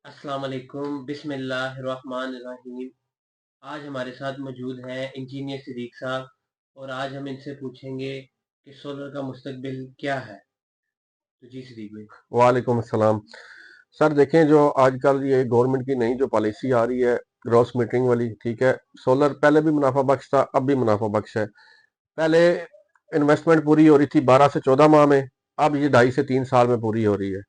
अस्सलाम वालेकुम, बिस्मिल्लाहिर्रहमानिर्रहीम। आज हमारे साथ मौजूद हैं इंजीनियर सिद्दीक साहब और आज हम इनसे पूछेंगे कि सोलर का मुस्तकबिल क्या है। तो जी सिद्दीक भाई। वालेकुम अस्सलाम। सर देखें, जो आजकल ये गवर्नमेंट की नई जो पॉलिसी आ रही है ग्रॉस मीटरिंग वाली, ठीक है। सोलर पहले भी मुनाफा बख्श था, अब भी मुनाफा बख्श है। पहले इन्वेस्टमेंट पूरी हो रही थी 12 से 14 माह में, अब ये 2.5 से 3 साल में पूरी हो रही है।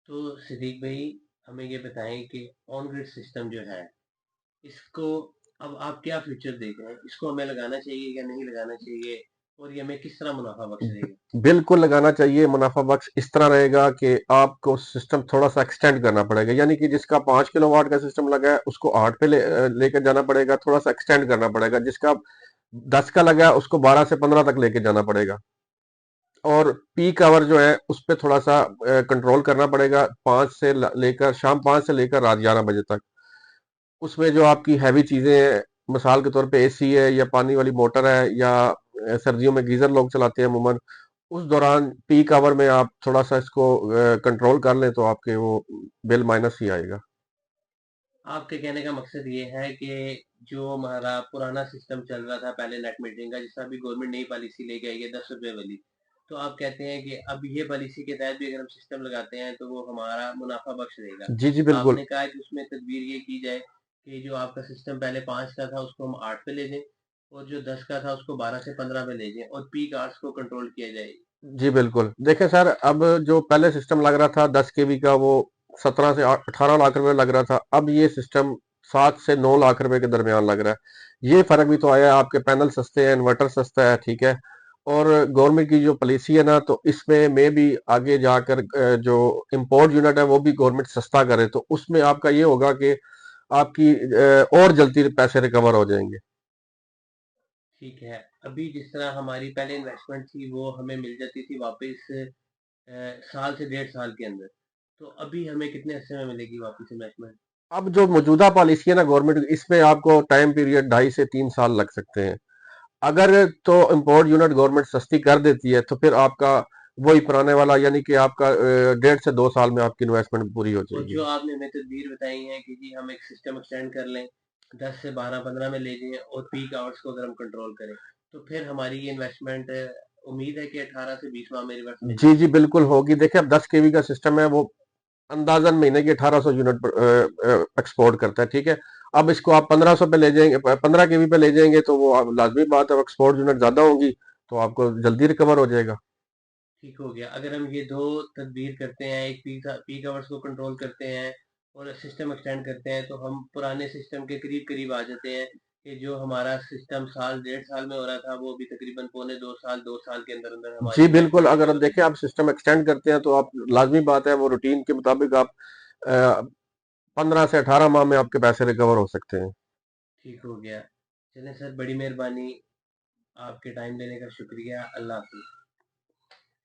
तो सिद्दीक भाई, हमें ये बताएं कि ऑन ग्रिड सिस्टम जो है, इसको अब आप क्या फ्यूचर देख रहे हैं? इसको हमें लगाना चाहिए या नहीं लगाना चाहिए, और ये हमें किस तरह मुनाफा बख्श देगा? बिल्कुल लगाना चाहिए। मुनाफा बख्श इस तरह रहेगा कि आपको सिस्टम थोड़ा सा एक्सटेंड करना पड़ेगा, यानी कि जिसका 5 किलोवाट का सिस्टम लगा है उसको 8 पे लेकर जाना पड़ेगा, थोड़ा सा एक्सटेंड करना पड़ेगा। जिसका 10 का लगा है उसको 12 से 15 तक लेके जाना पड़ेगा। और पीक आवर जो है उस पे थोड़ा सा कंट्रोल करना पड़ेगा, 5 से लेकर शाम 5 से लेकर रात 11 बजे तक। उसमें जो आपकी हैवी चीजें हैं, मिसाल के तौर पे एसी है या पानी वाली मोटर है या सर्दियों में गीजर लोग चलाते हैं अमूमन, उस दौरान पीक आवर में आप थोड़ा सा इसको कंट्रोल कर लें तो आपके वो बिल माइनस ही आएगा। आपके कहने का मकसद ये है कि जो हमारा पुराना सिस्टम चल रहा था पहले नेट मीटरिंग का, जिसका अभी गवर्नमेंट नई पॉलिसी लेके आई है 10 रुपए वाली, तो आप कहते हैं कि अब ये पॉलिसी के तहत भी अगर हम सिस्टम लगाते हैं तो वो हमारा मुनाफा बख्श देगा। जी जी बिल्कुल। आपने कहा कि उसमें तदबीर ये की जाए कि जो आपका सिस्टम पहले 5 का था उसको हम 8 पे ले जाएं, और जो 10 का था उसको 12 से 15 पे ले जाएं, और पीक आवर्स को कंट्रोल किया जाए। जी बिल्कुल। देखें सर, अब जो पहले सिस्टम लग रहा था 10 केवी का, वो 17 से 18 लाख रुपए लग रहा था। अब ये सिस्टम 7 से 9 लाख रुपए के दरमियान लग रहा है। ये फर्क भी तो आया है। आपके पैनल सस्ते हैं, इन्वर्टर सस्ता है, ठीक है। और गवर्नमेंट की जो पॉलिसी है ना, तो इसमें में भी आगे जाकर जो इम्पोर्ट यूनिट है वो भी गवर्नमेंट सस्ता करे, तो उसमें आपका ये होगा कि आपकी और जल्दी पैसे रिकवर हो जाएंगे। ठीक है। अभी जिस तरह हमारी पहले इन्वेस्टमेंट थी वो हमें मिल जाती थी वापस साल से 1.5 साल के अंदर, तो अभी हमें कितने अरसे में मिलेगी वापस इन्वेस्टमेंट? अब जो मौजूदा पॉलिसी है ना गवर्नमेंट की, इसमें आपको टाइम पीरियड 2.5 से 3 साल लग सकते हैं। अगर तो इम्पोर्ट यूनिट गवर्नमेंट सस्ती कर देती है तो फिर आपका वही पुराने वाला, यानी कि आपका 1.5 से 2 साल में आपकी इन्वेस्टमेंट पूरी हो और जाएगी। जो आपने हमें तदबीर बताई है कि जी हम एक सिस्टम एक्सटेंड कर लें, 10 से 12 15 में ले जाएं और पीक आवर्स को अगर हम कंट्रोल करें, तो फिर हमारी ये इन्वेस्टमेंट उम्मीद है कि 18 से 20 माह में रिवर्स मिल जी जी जाएगी। बिल्कुल होगी। देखिए, अब 10 केवी का सिस्टम है, वो अंदाजन महीने की 1800 यूनिट एक्सपोर्ट करता है, ठीक है। अब इसको आप 1500 पे ले जाएंगे, 15 केवी पे ले जाएंगे, तो वो लाजमी बात है, एक्सपोर्ट यूनिट ज्यादा होंगी, तो आपको जल्दी रिकवर हो जाएगा। ठीक हो गया। अगर हम ये दो तदबीर करते हैं, एक पीक आवर्स को कंट्रोल करते हैं और सिस्टम एक्सटेंड करते हैं, तो हम पुराने सिस्टम के करीब करीब आ जाते हैं कि जो हमारा सिस्टम साल 1.5 साल में हो रहा था वो अभी तकरीबन पौने 2 साल 2 साल के अंदर अंदर जी हमारी बिल्कुल। इन्वेस्टमेंट अगर आप रिकवर हो देखें, आप जाएगी। सिस्टम एक्सटेंड करते हैं तो आप लाजमी बात है वो रूटीन के मुताबिक आप 15 से 18 माह में आपके पैसे रिकवर हो सकते हैं। ठीक हो गया। चलें सर, बड़ी मेहरबानी। आपके टाइम देने का शुक्रिया। अल्लाह हाफिज।